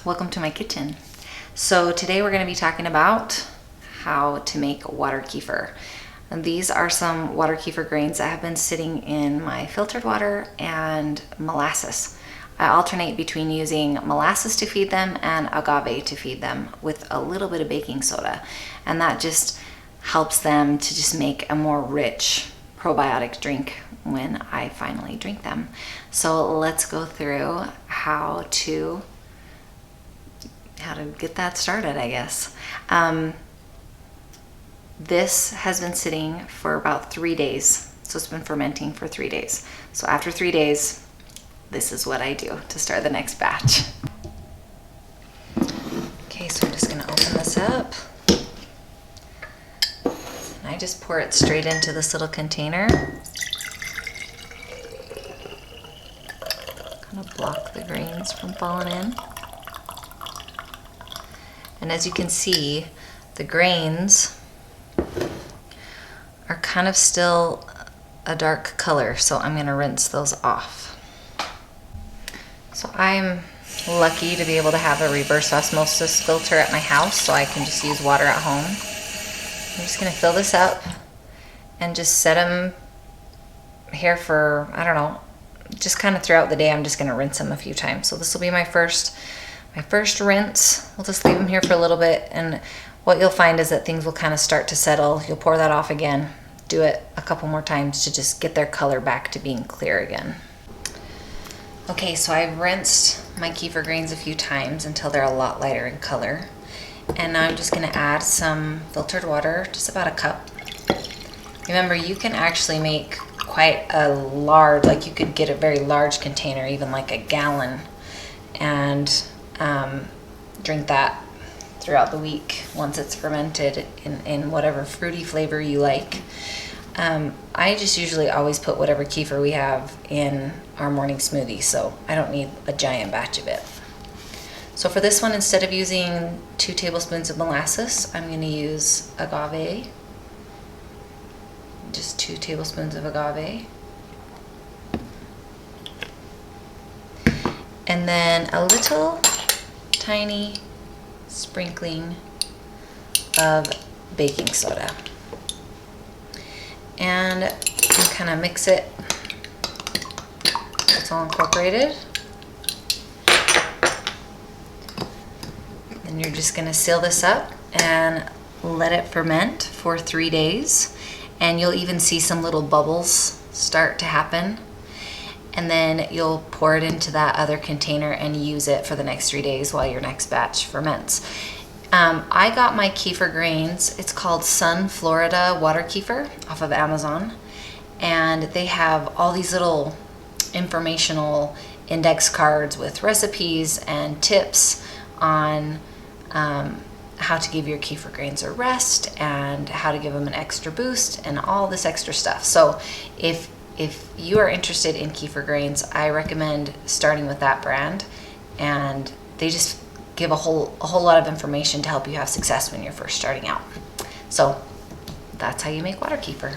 welcome to my kitchen. So today we're going to be talking about how to make water kefir. And these are some water kefir grains that have been sitting in my filtered water and molasses. I alternate between using molasses to feed them and agave to feed them with a little bit of baking soda, and that just helps them to just make a more rich probiotic drink when I finally drink them. So let's go through how to get that started, I guess. This has been sitting for about 3 days. So it's been fermenting for 3 days. So after 3 days, this is what I do to start the next batch. Okay, so I'm just gonna open this up. And I just pour it straight into this little container. Kind of block the grains from falling in. And as you can see, the grains are kind of still a dark color, so I'm going to rinse those off. So I'm lucky to be able to have a reverse osmosis filter at my house, so I can just use water at home. I'm just going to fill this up and just set them here for, I don't know, just kind of throughout the day. I'm just going to rinse them a few times. So this will be my first rinse. We'll just leave them here for a little bit, and what you'll find is that things will kind of start to settle. You'll pour that off again, do it a couple more times to just get their color back to being clear again. Okay, so I've rinsed my kefir grains a few times until they're a lot lighter in color, and now I'm just going to add some filtered water, just about a cup. Remember, you can actually make quite a large, like you could get a very large container, even like a gallon, and drink that throughout the week once it's fermented in whatever fruity flavor you like. I just usually always put whatever kefir we have in our morning smoothie, so I don't need a giant batch of it. So for this one, instead of using 2 tablespoons of molasses, I'm going to use agave. Just 2 tablespoons of agave. And then a little tiny sprinkling of baking soda. And you kind of mix it. It's all incorporated. And you're just going to seal this up and let it ferment for 3 days. And you'll even see some little bubbles start to happen. And then you'll pour it into that other container and use it for the next 3 days while your next batch ferments. I got my kefir grains, it's called Sun Florida Water Kefir off of Amazon. And they have all these little informational index cards with recipes and tips on how to give your kefir grains a rest and how to give them an extra boost and all this extra stuff. So if you are interested in kefir grains, I recommend starting with that brand, and they just give a whole lot of information to help you have success when you're first starting out. So that's how you make water kefir.